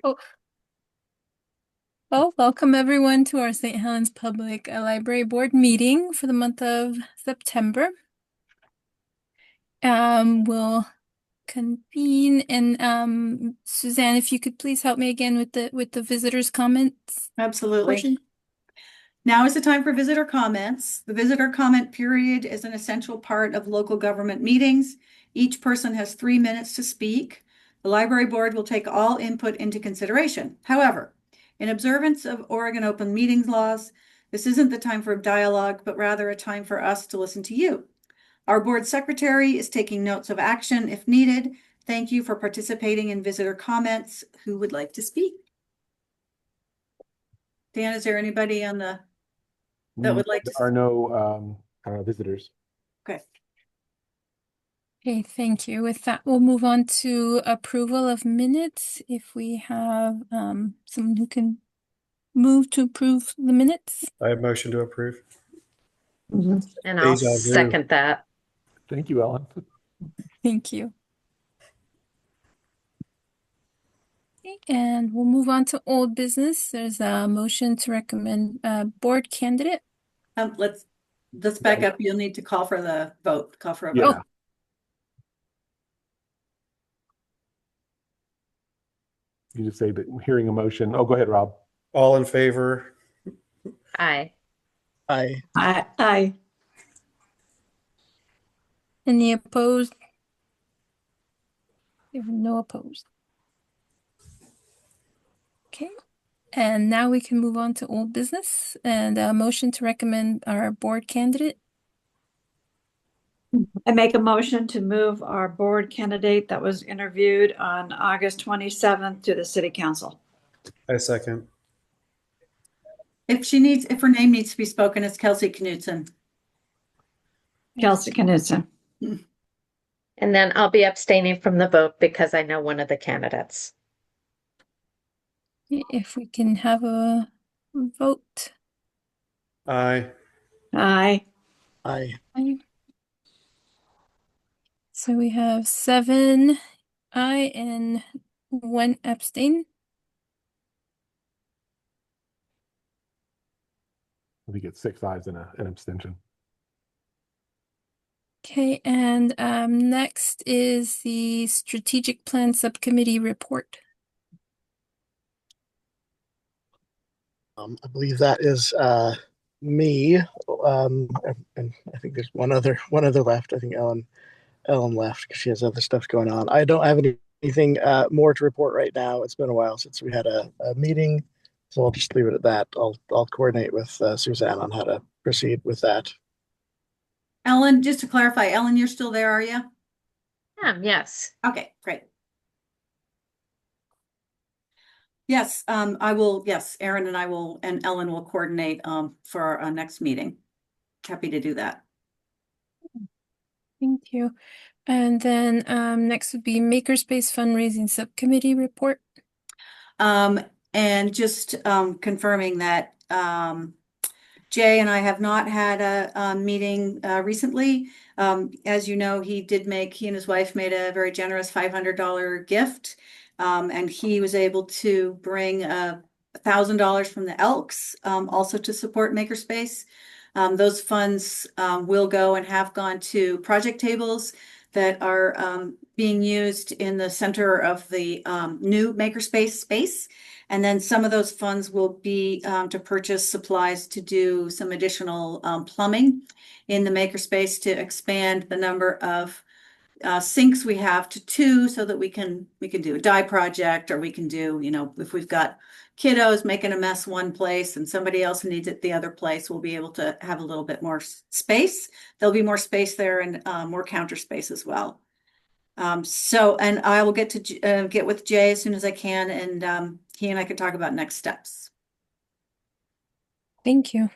Oh, well, welcome everyone to our St. Helens Public Library Board meeting for the month of September. We'll convene and Suzanne, if you could please help me again with the visitors' comments Absolutely. portion. Now is the time for visitor comments. The visitor comment period is an essential part of local government meetings. Each person has 3 minutes to speak. The library board will take all input into consideration. However, in observance of Oregon open meetings laws, this isn't the time for dialogue, but rather a time for us to listen to you. Our board secretary is taking notes of action if needed. Thank you for participating in visitor comments. Who would like to speak? Dan, is there anybody on the that would like to? There are no visitors. Okay. Okay, thank you. With that, we'll move on to approval of minutes. If we have someone who can move to approve the minutes. I have motion to approve. And I'll Deja vu. second that. Thank you, Ellen. Thank you. Okay, and we'll move on to old business. There's a motion to recommend a board candidate. Let's back up. You'll need to call for the vote. Call for a Yeah. vote. You just say that hearing a motion. Oh, go ahead, Rob. All in favor? Aye. Aye. Aye. Any opposed? There are no opposed. Okay, and now we can move on to old business and a motion to recommend our board candidate. I make a motion to move our board candidate that was interviewed on August 27th to the city council. I second. If her name needs to be spoken, it's Kelsey Knudsen. Kelsey Knudsen. And then I'll be abstaining from the vote because I know one of the candidates. If we can have a vote. Aye. Aye. Aye. Aye. So we have 7 aye and 1 abstain. We get 6 ayes and an abstention. Okay, and next is the strategic plan subcommittee report. I believe that is me, and I think there's one other left. I think Ellen left because she has other stuff going on. I don't have anything more to report right now. It's been a while since we had a meeting, so I'll just leave it at that. I'll coordinate with Suzanne on how to proceed with that. Ellen, just to clarify, Ellen, you're still there, are you? Yes. Okay, great. Yes, I will. Yes, Aaron and I will, and Ellen will coordinate for our next meeting. Happy to do that. Thank you. And then next would be Makerspace fundraising subcommittee report. And just confirming that Jay and I have not had a meeting recently. As you know, he and his wife made a very generous $500 gift. And he was able to bring $1,000 from the Elks also to support Makerspace. Those funds will go and have gone to project tables that are being used in the center of the new Makerspace space. And then some of those funds will be to purchase supplies to do some additional plumbing in the Makerspace to expand the number of sinks we have to 2 so that we can do a dye project, or we can do, if we've got kiddos making a mess one place and somebody else needs it the other place, we'll be able to have a little bit more space. There'll be more space there and more counter space as well. And I will get with Jay as soon as I can, and he and I can talk about next steps. Thank you.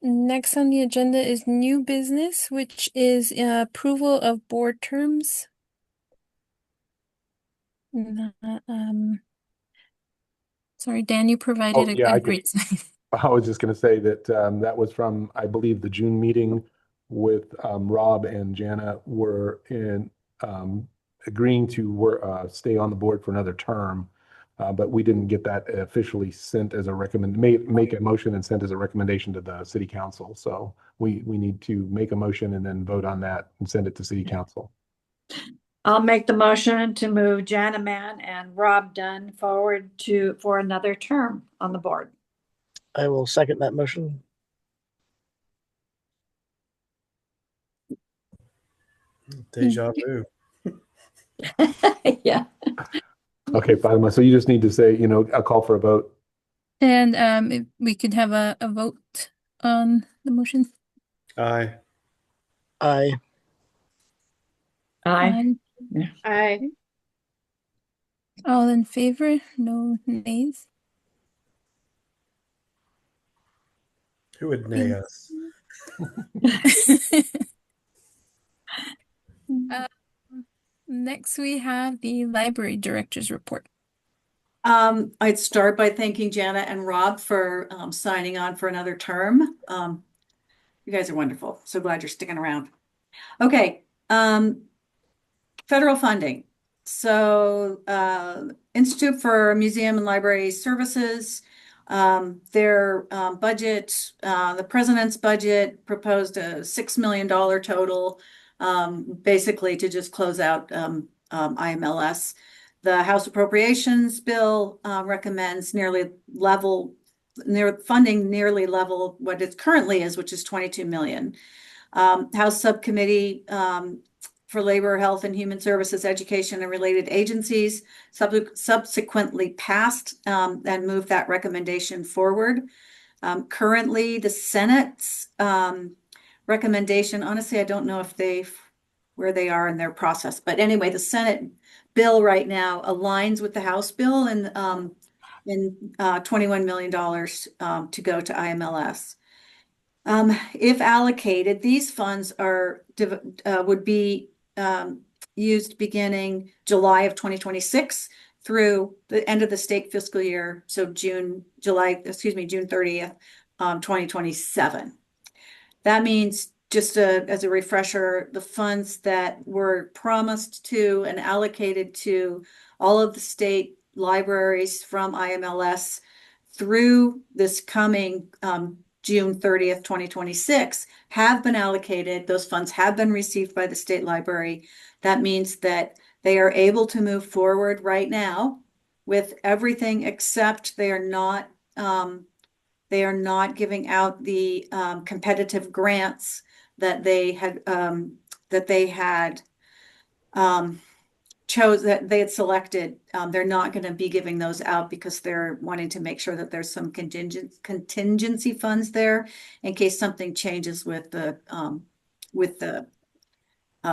Next on the agenda is new business, which is approval of board terms. Sorry, Dan, you provided a great slide. I was just going to say that that was from, I believe, the June meeting with Rob and Jana were in agreeing to stay on the board for another term. But we didn't get that officially sent as a make a motion and sent as a recommendation to the city council. So we need to make a motion and then vote on that and send it to city council. I'll make the motion to move Jana Mann and Rob Dunn forward for another term on the board. I will second that motion. Deja vu. Yeah. Okay, Fatima, so you just need to say, I'll call for a vote. And if we could have a vote on the motion. Aye. Aye. Aye. I All in favor? No nays? Who would nay us? Next, we have the library director's report. I'd start by thanking Jana and Rob for signing on for another term. You guys are wonderful. So glad you're sticking around. Okay. Federal funding. So Institute for Museum and Library Services, their budget, the president's budget proposed a $6 million total, basically to just close out IMLS. The House Appropriations Bill recommends funding nearly level what it currently is, which is 22 million. House Subcommittee for Labor, Health, and Human Services, Education, and Related Agencies subsequently passed and moved that recommendation forward. Currently, the Senate's recommendation, honestly, I don't know if where they are in their process, but anyway, the Senate bill right now aligns with the House bill and $21 million to go to IMLS. If allocated, these funds would be used beginning July of 2026 through the end of the state fiscal year, so June 30th, 2027. That means, just as a refresher, the funds that were promised to and allocated to all of the state libraries from IMLS through this coming June 30th, 2026 have been allocated. Those funds have been received by the state library. That means that they are able to move forward right now with everything, except they are not giving out the competitive grants that they had selected. They're not going to be giving those out because they're wanting to make sure that there's some contingency funds there in case something changes with the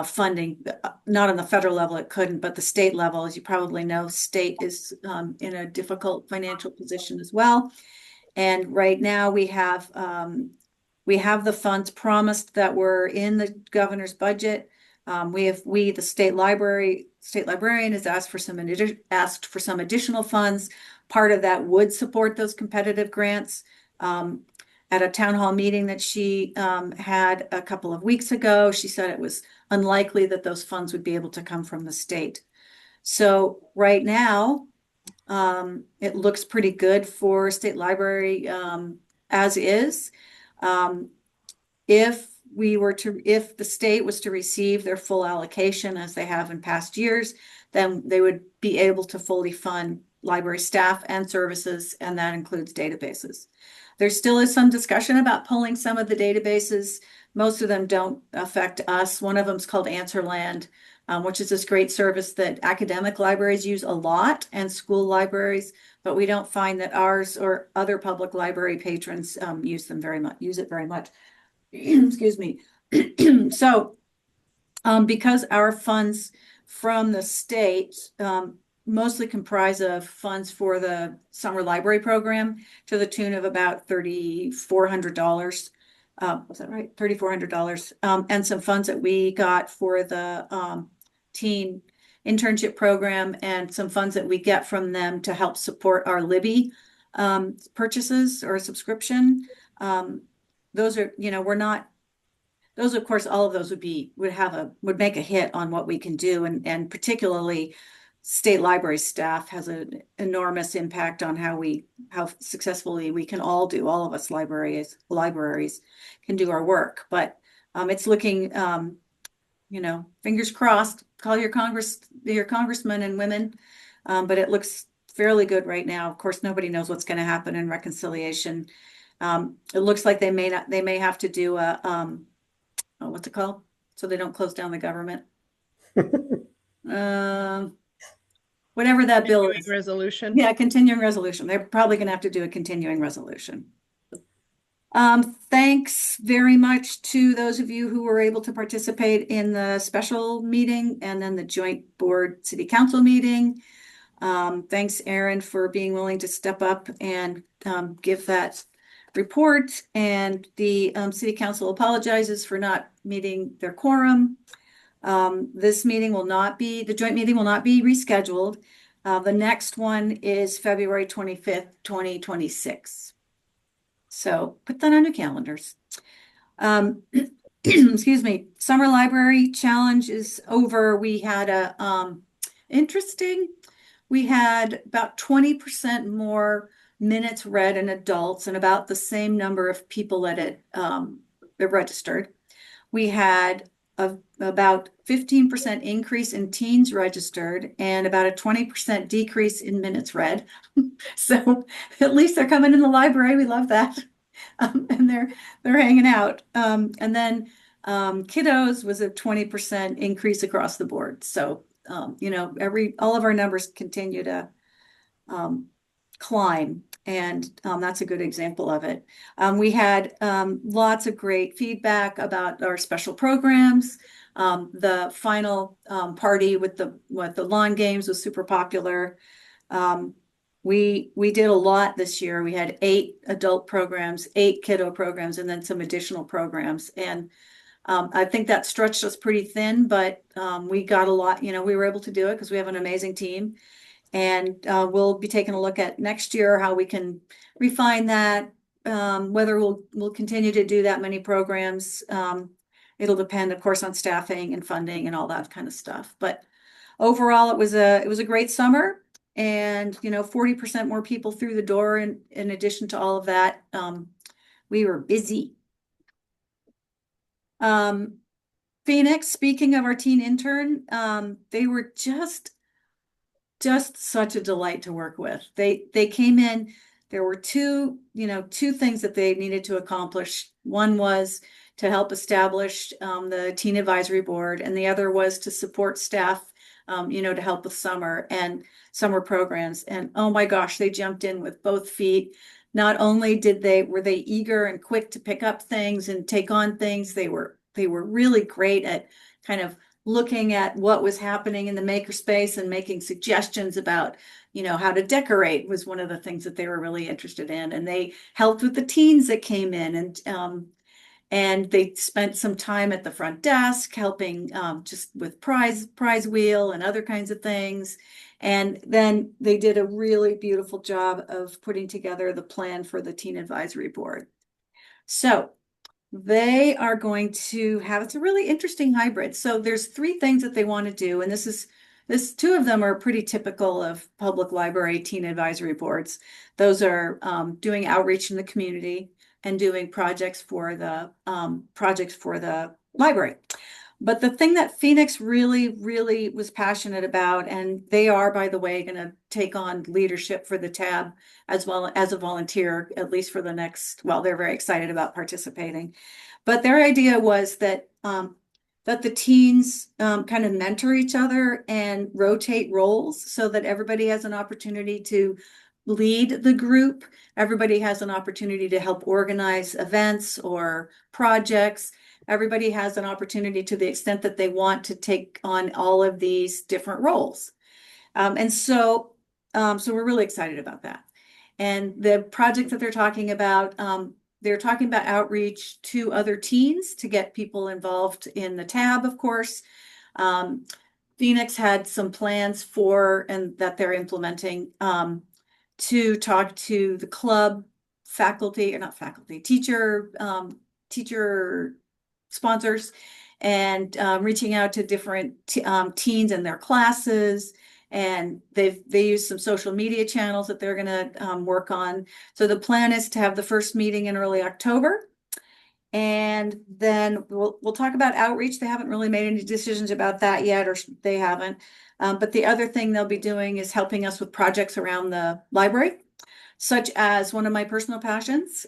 funding. Not on the federal level, it couldn't, but the state level, as you probably know, state is in a difficult financial position as well. And right now we have the funds promised that were in the governor's budget. The state librarian has asked for some additional funds. Part of that would support those competitive grants. At a town hall meeting that she had a couple of weeks ago, she said it was unlikely that those funds would be able to come from the state. So right now, it looks pretty good for state library as is. If the state was to receive their full allocation as they have in past years, then they would be able to fully fund library staff and services, and that includes databases. There still is some discussion about pulling some of the databases. Most of them don't affect us. One of them is called Answerland, which is this great service that academic libraries use a lot and school libraries, but we don't find that ours or other public library patrons use it very much. Excuse me. So, because our funds from the state mostly comprise of funds for the summer library program to the tune of about $3,400. Was that right? $3,400. And some funds that we got for the teen internship program and some funds that we get from them to help support our Libby purchases or subscription. Those are, those, of course, all of those would make a hit on what we can do. And particularly state library staff has an enormous impact on how successfully we can all do, all of us libraries can do our work. But it's looking, fingers crossed, call your congressmen and women. But it looks fairly good right now. Of course, nobody knows what's going to happen in reconciliation. It looks like they may have to do what's it called? So they don't close down the government. Whatever that bill Continuing is. resolution. Yeah, continuing resolution. They're probably going to have to do a continuing resolution. Thanks very much to those of you who were able to participate in the special meeting and then the joint board city council meeting. Thanks, Aaron, for being willing to step up and give that report. And the city council apologizes for not meeting their quorum. This meeting the joint meeting will not be rescheduled. The next one is February 25th, 2026. So put that on your calendars. Excuse me. Summer Library Challenge is over. We had we had about 20% more minutes read in adults and about the same number of people that registered. We had about 15% increase in teens registered and about a 20% decrease in minutes read. So at least they're coming in the library. We love that. And they're hanging out. And then kiddos was a 20% increase across the board. So, all of our numbers continue to climb. And that's a good example of it. We had lots of great feedback about our special programs. The final party with the lawn games was super popular. We did a lot this year. We had 8 adult programs, 8 kiddo programs, and then some additional programs. And I think that stretched us pretty thin, but we got a lot. We were able to do it because we have an amazing team. And we'll be taking a look at next year how we can refine that, whether we'll continue to do that many programs. It'll depend, of course, on staffing and funding and all that kind of stuff. But overall, it was a great summer, and 40% more people through the door. In addition to all of that, we were busy. Phoenix, speaking of our teen intern, they were just such a delight to work with. They came in, there were two things that they needed to accomplish. One was to help establish the teen advisory board, and the other was to support staff, to help with summer programs. And oh my gosh, they jumped in with both feet. Not only were they eager and quick to pick up things and take on things, they were really great at kind of looking at what was happening in the makerspace and making suggestions about, how to decorate was one of the things that they were really interested in. And they helped with the teens that came in, and they spent some time at the front desk helping just with prize wheel and other kinds of things. And then they did a really beautiful job of putting together the plan for the teen advisory board. So they are going to it's a really interesting hybrid. So there's 3 things that they want to do. And 2 of them are pretty typical of public library teen advisory boards. Those are doing outreach in the community and doing projects for the library. But the thing that Phoenix really, really was passionate about, and they are, by the way, going to take on leadership for the TAB as well as a volunteer, at least for the next, they're very excited about participating. But their idea was that the teens kind of mentor each other and rotate roles so that everybody has an opportunity to lead the group. Everybody has an opportunity to help organize events or projects. Everybody has an opportunity to the extent that they want to take on all of these different roles. And so we're really excited about that. And the project that they're talking about outreach to other teens to get people involved in the TAB, of course. Phoenix had some plans that they're implementing to talk to the club teacher sponsors and reaching out to different teens in their classes. And they use some social media channels that they're going to work on. So the plan is to have the first meeting in early October. And then we'll talk about outreach. They haven't really made any decisions about that yet, or they haven't. But the other thing they'll be doing is helping us with projects around the library, such as one of my personal passions,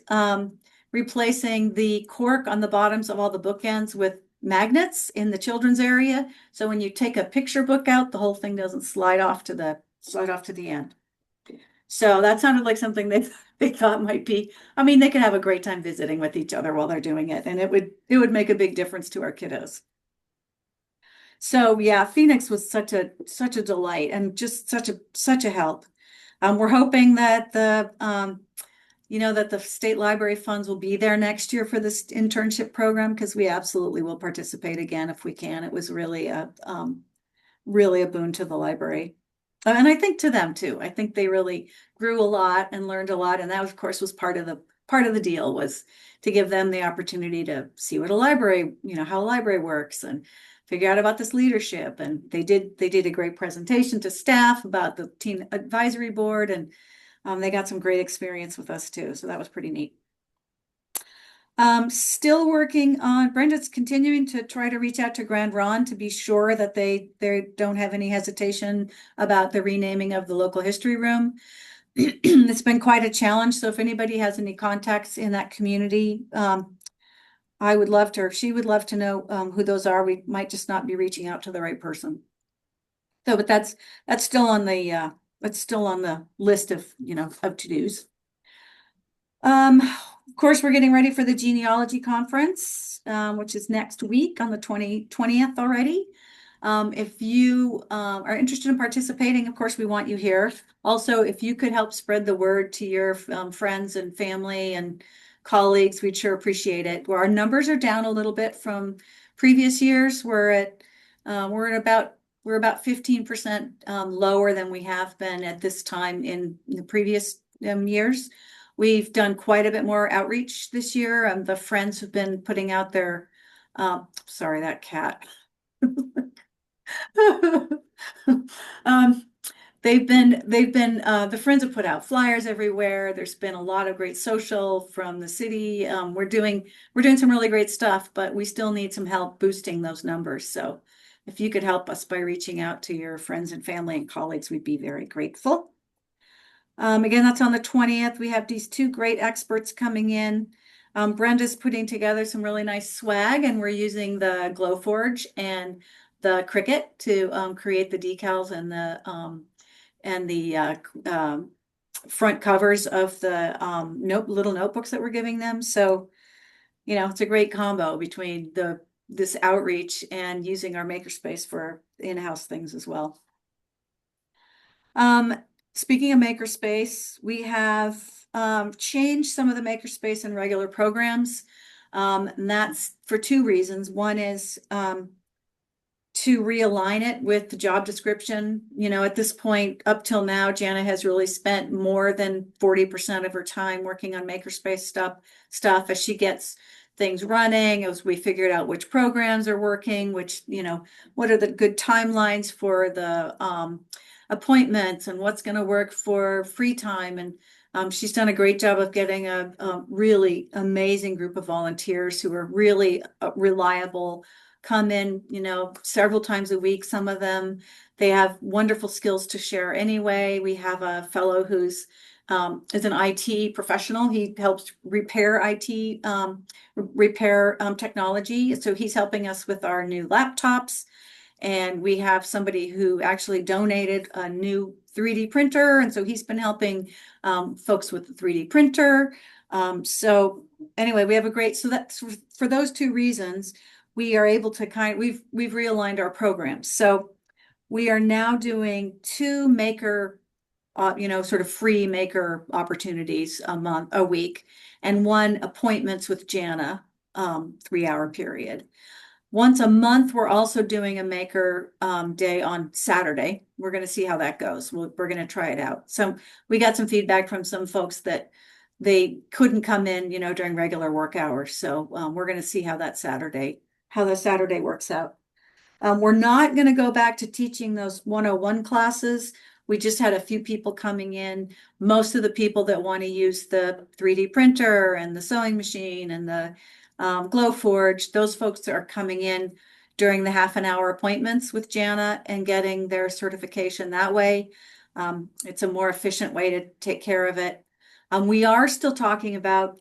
replacing the cork on the bottoms of all the bookends with magnets in the children's area. So when you take a picture book out, the whole thing doesn't slide off to the end. So that sounded like something they thought might be, I mean, they could have a great time visiting with each other while they're doing it, and it would make a big difference to our kiddos. So yeah, Phoenix was such a delight and just such a help. We're hoping that that the state library funds will be there next year for this internship program, because we absolutely will participate again if we can. It was really a boon to the library. And I think to them too. I think they really grew a lot and learned a lot. And that, of course, was part of the deal, was to give them the opportunity to see what a library, how a library works, and figure out about this leadership. And they did a great presentation to staff about the teen advisory board, and they got some great experience with us too. So that was pretty neat. Still working on, Brenda's continuing to try to reach out to Grand Ronde to be sure that they don't have any hesitation about the renaming of the local history room. It's been quite a challenge. So if anybody has any contacts in that community, I would love to, or she would love to know who those are. We might just not be reaching out to the right person. So, but that's still on the list of of to-dos. Of course, we're getting ready for the genealogy conference, which is next week on the 20th already. If you are interested in participating, of course, we want you here. Also, if you could help spread the word to your friends and family and colleagues, we'd sure appreciate it. Where our numbers are down a little bit from previous years. We're about 15% lower than we have been at this time in the previous years. We've done quite a bit more outreach this year. The friends have been putting out their, sorry, that cat. The friends have put out flyers everywhere. There's been a lot of great social from the city. We're doing some really great stuff, but we still need some help boosting those numbers. So if you could help us by reaching out to your friends and family and colleagues, we'd be very grateful. Again, that's on the 20th. We have these two great experts coming in. Brenda's putting together some really nice swag, and we're using the Glowforge and the Cricut to create the decals and the front covers of the little notebooks that we're giving them. So, it's a great combo between this outreach and using our makerspace for in-house things as well. Speaking of makerspace, we have changed some of the makerspace and regular programs. And that's for two reasons. One is to realign it with the job description. At this point, up till now, Jana has really spent more than 40% of her time working on makerspace stuff as she gets things running, as we figured out which programs are working, what are the good timelines for the appointments and what's going to work for free time. And she's done a great job of getting a really amazing group of volunteers who are really reliable, come in, several times a week. Some of them, they have wonderful skills to share anyway. We have a fellow who's is an IT professional. He helps repair IT, technology. So he's helping us with our new laptops. And we have somebody who actually donated a new 3D printer. And so he's been helping folks with the 3D printer. So anyway, we have so that's for those two reasons, we are able to we've realigned our programs. So we are now doing two maker, sort of free maker opportunities a week, and one appointments with Jana, 3-hour period. Once a month, we're also doing a maker day on Saturday. We're going to see how that goes. We're going to try it out. So we got some feedback from some folks that they couldn't come in, during regular work hours. So we're going to see how the Saturday works out. We're not going to go back to teaching those 101 classes. We just had a few people coming in. Most of the people that want to use the 3D printer and the sewing machine and the Glowforge, those folks are coming in during the half-an-hour appointments with Jana and getting their certification that way. It's a more efficient way to take care of it. We are still talking about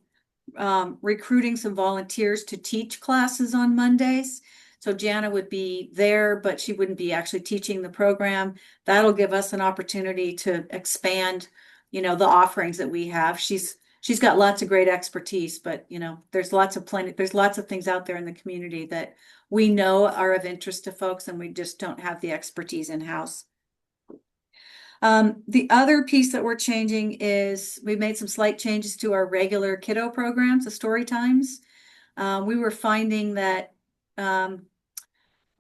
recruiting some volunteers to teach classes on Mondays. So Jana would be there, but she wouldn't be actually teaching the program. That'll give us an opportunity to expand, the offerings that we have. She's got lots of great expertise, but there's lots of things out there in the community that we know are of interest to folks, and we just don't have the expertise in-house. The other piece that we're changing is we made some slight changes to our regular kiddo programs, the story times. We were finding that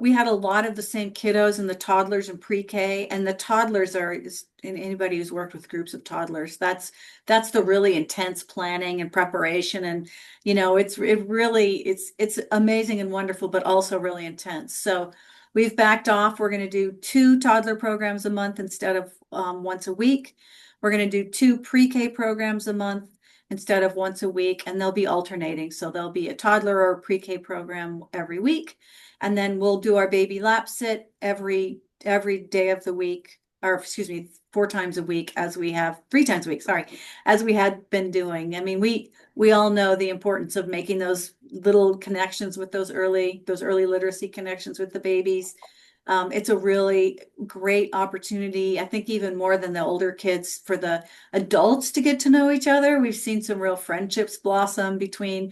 we had a lot of the same kiddos in the toddlers and pre-K, and the toddlers and anybody who's worked with groups of toddlers, that's the really intense planning and preparation. And, it's amazing and wonderful, but also really intense. So we've backed off. We're going to do 2 toddler programs a month instead of once a week. We're going to do 2 pre-K programs a month instead of once a week, and they'll be alternating. So there'll be a toddler or a pre-K program every week. And then we'll do our baby lap sit every day of the week, or excuse me, 4 times a week, 3 times a week, sorry, as we had been doing. I mean, we all know the importance of making those little connections with those early literacy connections with the babies. It's a really great opportunity, I think even more than the older kids, for the adults to get to know each other. We've seen some real friendships blossom between,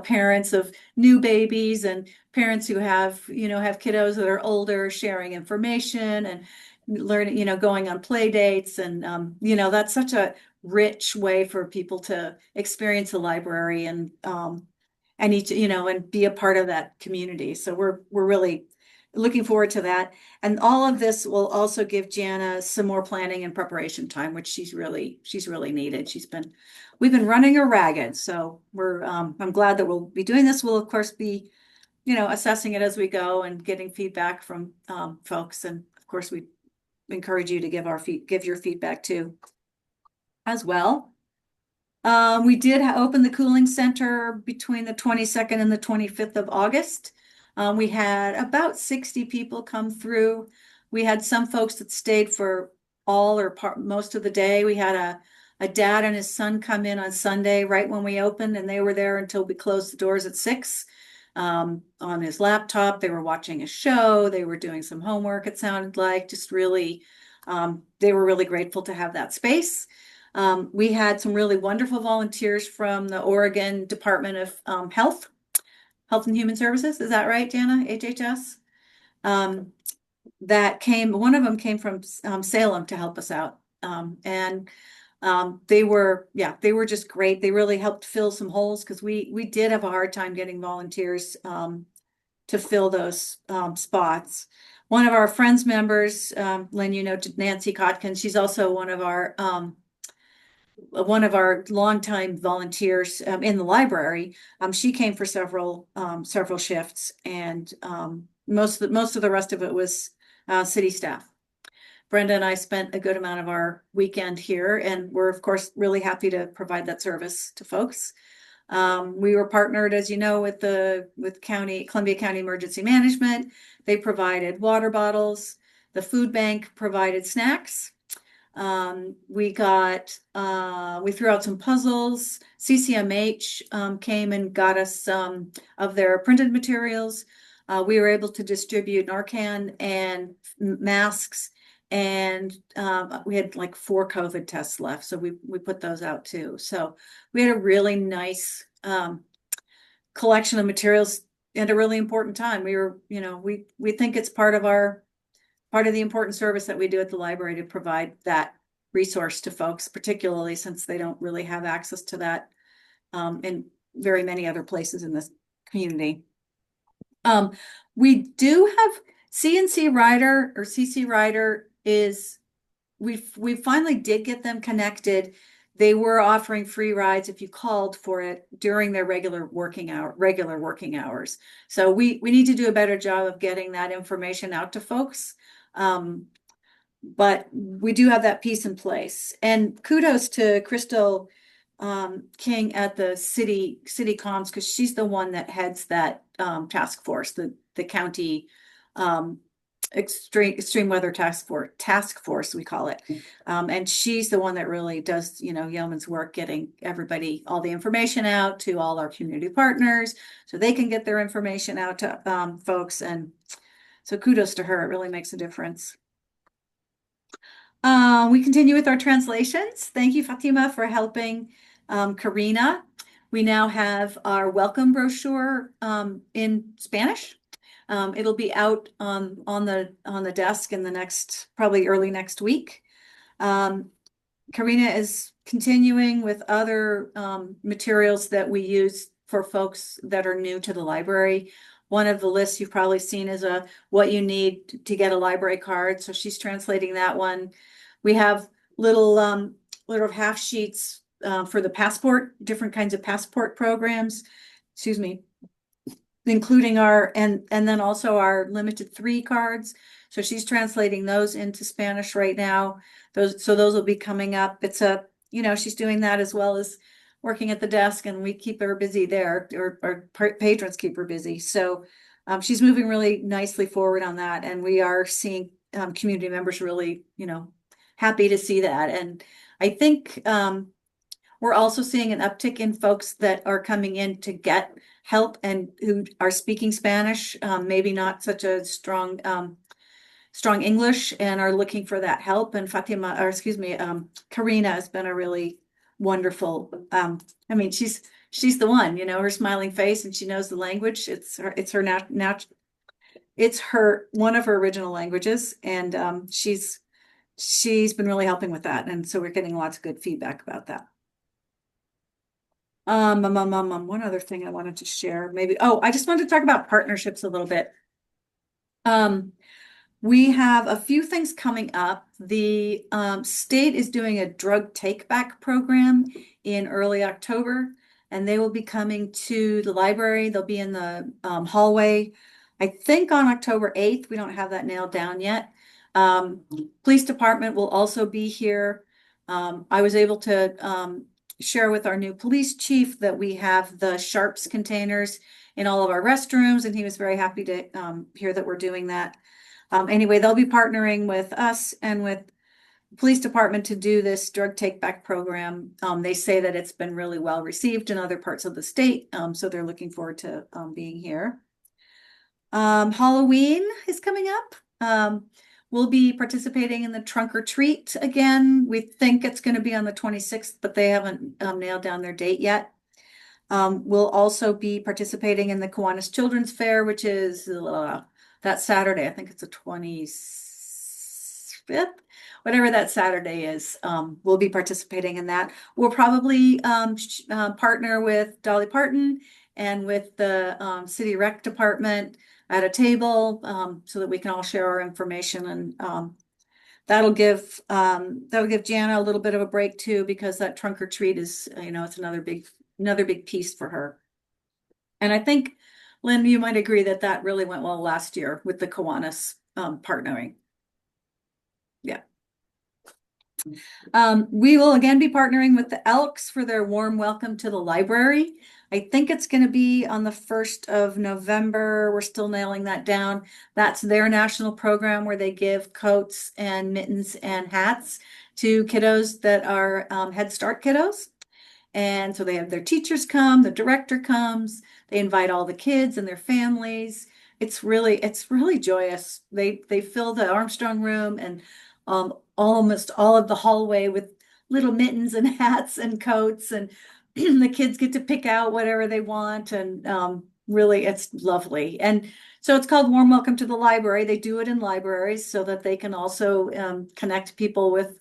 parents of new babies and parents who have kiddos that are older, sharing information and learning, going on play dates. And, that's such a rich way for people to experience the library and be a part of that community. So we're really looking forward to that. And all of this will also give Jana some more planning and preparation time, which she's really needed. We've been running her ragged. So I'm glad that we'll be doing this. We'll of course be, assessing it as we go and getting feedback from folks. And of course, we encourage you to give your feedback too as well. We did open the cooling center between the 22nd and the 25th of August. We had about 60 people come through. We had some folks that stayed for most of the day. We had a dad and his son come in on Sunday right when we opened, and they were there until we closed the doors at 6. On his laptop, they were watching a show. They were doing some homework, it sounded like. Just really, they were really grateful to have that space. We had some really wonderful volunteers from the Oregon Department of Health and Human Services. Is that right, Jana? HHS? One of them came from Salem to help us out. They were just great. They really helped fill some holes because we did have a hard time getting volunteers to fill those spots. One of our Friends members, Lynn, Nancy Kotkin, she's also one of our longtime volunteers in the library. She came for several shifts, and most of the rest of it was city staff. Brenda and I spent a good amount of our weekend here, and we're of course really happy to provide that service to folks. We were partnered, as you know, with Columbia County Emergency Management. They provided water bottles. The food bank provided snacks. We threw out some puzzles. CCMH came and got us some of their printed materials. We were able to distribute Narcan and masks, and we had like 4 COVID tests left, so we put those out too. So we had a really nice collection of materials at a really important time. We think it's part of the important service that we do at the library to provide that resource to folks, particularly since they don't really have access to that in very many other places in this community. We do have CNC Writer, or CC Writer we finally did get them connected. they were offering free rides if you called for it during their regular working hours. So we need to do a better job of getting that information out to folks. But we do have that piece in place. And kudos to Crystal King at the city comms, because she's the one that heads that task force, the county extreme weather task force we call it. And she's the one that really does, yeoman's work getting everybody all the information out to all our community partners so they can get their information out to folks. And so kudos to her. It really makes a difference. We continue with our translations. Thank you, Fatima, for helping Karina. We now have our welcome brochure in Spanish. It'll be out on the desk in the probably early next week. Karina is continuing with other materials that we use for folks that are new to the library. One of the lists you've probably seen is what you need to get a library card. So she's translating that one. We have little half sheets for the different kinds of passport programs. Excuse me. Including and then also our limited 3 cards. So she's translating those into Spanish right now. Those will be coming up. It's she's doing that as well as working at the desk, and we keep her busy there, or our patrons keep her busy. So she's moving really nicely forward on that. And we are seeing community members really, happy to see that. And I think we're also seeing an uptick in folks that are coming in to get help and who are speaking Spanish, maybe not such a strong English, and are looking for that help. And Karina has been a really wonderful. She's the one. Her smiling face, and she knows the language. It's one of her original languages, and she's been really helping with that. And so we're getting lots of good feedback about that. One other thing I wanted to share, I just wanted to talk about partnerships a little bit. We have a few things coming up. The state is doing a drug take back program in early October, and they will be coming to the library. They'll be in the hallway, I think on October 8th. We don't have that nailed down yet. Police department will also be here. I was able to share with our new police chief that we have the Sharps containers in all of our restrooms, and he was very happy to hear that we're doing that. Anyway, they'll be partnering with us and with the police department to do this drug take back program. They say that it's been really well received in other parts of the state, so they're looking forward to being here. Halloween is coming up. We'll be participating in the trunk or treat again. We think it's going to be on the 26th, but they haven't nailed down their date yet. We'll also be participating in the Kiwanis Children's Fair, which is that Saturday. I think it's the 25th, whatever that Saturday is. We'll be participating in that. We'll probably partner with Dolly Parton and with the city rec department at a table so that we can all share our information, and that'll give Jana a little bit of a break too, because that trunk or treat is, it's another big piece for her. And I think, Lynn, you might agree that really went well last year with the Kiwanis partnering. Yeah. We will again be partnering with the Elks for their warm welcome to the library. I think it's going to be on the 1st of November. We're still nailing that down. That's their national program where they give coats and mittens and hats to kiddos that are Head Start kiddos. And so they have their teachers come, the director comes, they invite all the kids and their families. It's really joyous. They fill the Armstrong room and almost all of the hallway with little mittens and hats and coats, and the kids get to pick out whatever they want, and really it's lovely. And so it's called Warm Welcome to the Library. They do it in libraries so that they can also connect people with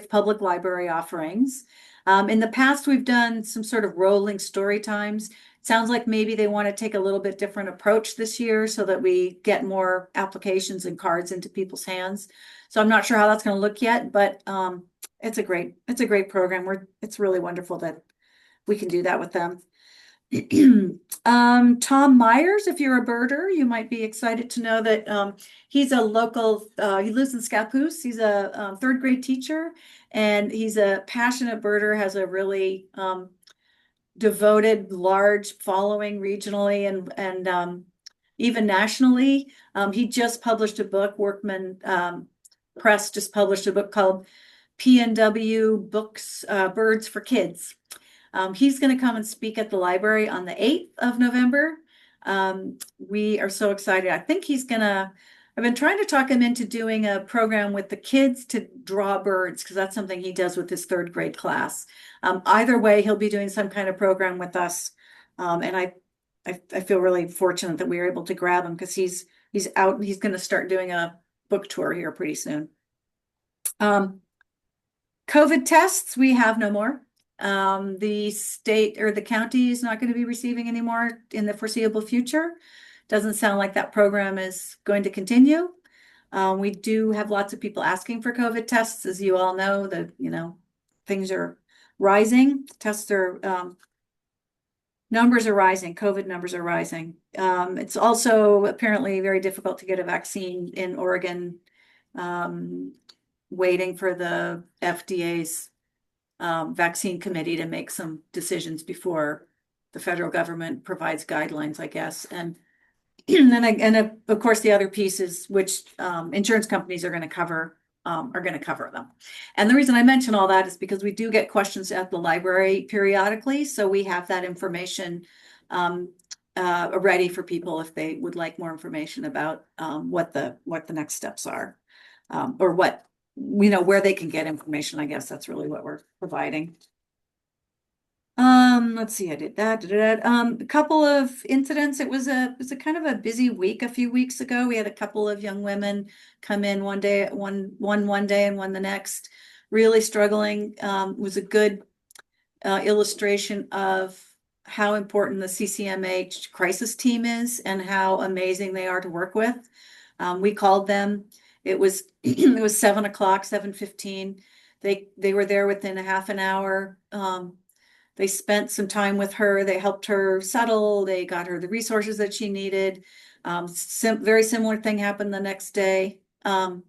public library offerings. In the past, we've done some sort of rolling story times. Sounds like maybe they want to take a little bit different approach this year so that we get more applications and cards into people's hands. So I'm not sure how that's going to look yet, but it's a great program. It's really wonderful that we can do that with them. Tom Myers, if you're a birder, you might be excited to know that he's a local, he lives in Scappoose. He's a third grade teacher, and he's a passionate birder, has a really devoted, large following regionally and even nationally. He just published a book, Workman Press just published a book called PNW Books, Birds for Kids. He's going to come and speak at the library on the 8th of November. We are so excited. I think I've been trying to talk him into doing a program with the kids to draw birds, because that's something he does with his third grade class. Either way, he'll be doing some kind of program with us. And I feel really fortunate that we were able to grab him, because he's out and he's going to start doing a book tour here pretty soon. COVID tests, we have no more. The state or the county is not going to be receiving any more in the foreseeable future. Doesn't sound like that program is going to continue. We do have lots of people asking for COVID tests. As you all know, things are rising. Numbers are rising. COVID numbers are rising. It's also apparently very difficult to get a vaccine in Oregon, waiting for the FDA's vaccine committee to make some decisions before the federal government provides guidelines, I guess. And of course, the other piece is which insurance companies are going to cover them. And the reason I mention all that is because we do get questions at the library periodically, so we have that information ready for people if they would like more information about what the next steps are, or what where they can get information. I guess that's really what we're providing. Let's see, I did that. A couple of incidents. It was a kind of a busy week a few weeks ago. We had a couple of young women come in one day and one the next, really struggling. It was a good illustration of how important the CCMH crisis team is and how amazing they are to work with. We called them. It was 7 o'clock, 7:15. They were there within a half an hour. They spent some time with her. They helped her settle. They got her the resources that she needed. Very similar thing happened the next day. Same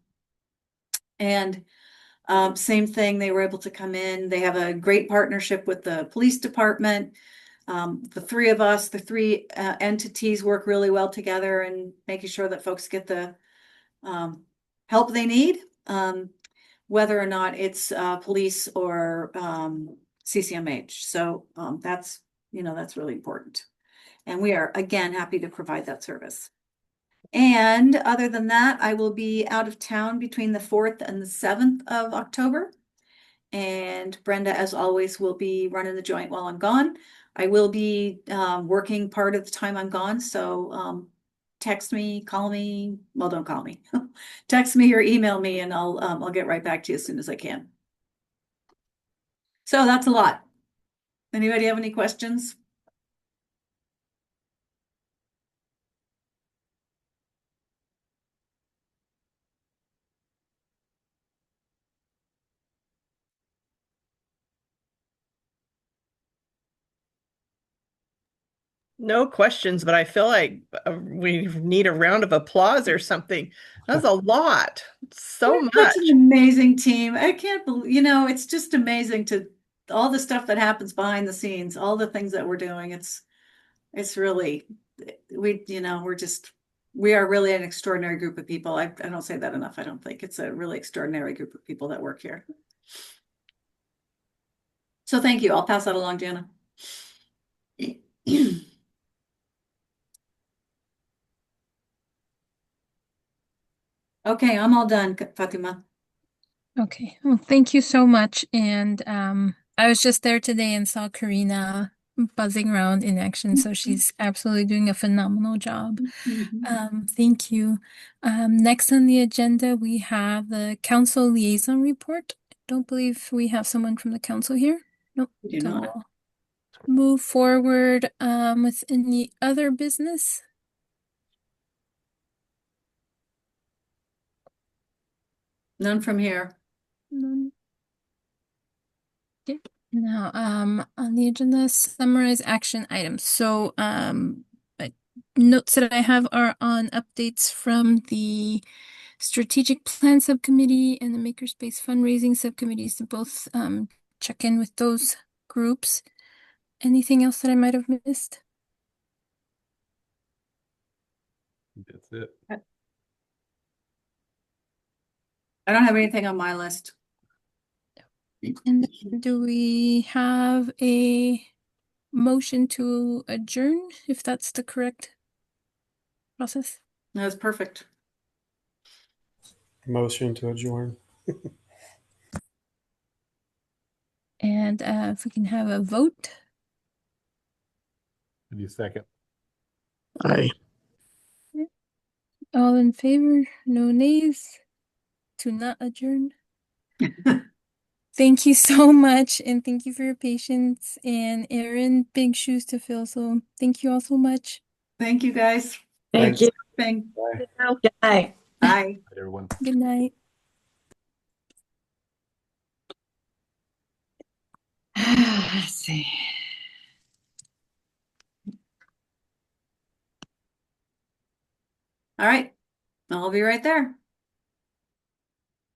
thing, they were able to come in. They have a great partnership with the police department. The three of us, the three entities work really well together in making sure that folks get the help they need, whether or not it's police or CCMH. So that's really important. And we are, again, happy to provide that service. And other than that, I will be out of town between the 4th and the 7th of October. And Brenda, as always, will be running the joint while I'm gone. I will be working part of the time I'm gone. So text me, call me. Well, don't call me. Text me or email me, and I'll get right back to you as soon as I can. So that's a lot. Anybody have any questions? No questions, but I feel like we need a round of applause or something. That's a lot. So We're much. such an amazing team. I can't believe, it's just amazing to all the stuff that happens behind the scenes, all the things that we're doing. It's really, we are really an extraordinary group of people. I don't say that enough. I don't think it's a really extraordinary group of people that work here. So thank you. I'll pass that along, Jana. Okay, I'm all done, Fatima. Okay, well, thank you so much. And I was just there today and saw Karina buzzing around in action, so she's absolutely doing a phenomenal job. Thank you. Next on the agenda, we have the council liaison report. I don't believe we have someone from the council here. Nope. We do So not. we'll move forward with any other business. None from here. None. Now, on the agenda, summarize action items. So, notes that I have are on updates from the strategic plan subcommittee and the Makerspace fundraising subcommittees to both check in with those groups. Anything else that I might have missed? That's it. I don't have anything on my list. And do we have a motion to adjourn, if that's the correct process? That's perfect. Motion to adjourn. And if we can have a vote. Give you a second. Aye. All in favor? No nays? To not adjourn? Thank you so much, and thank you for your patience. And Erin, big shoes to fill, so thank you all so much. Thank you, guys. Thank Thanks. you. Thank. Bye. Good night. Bye. Bye, everyone. Good night. Let's see. All right. I'll be right there.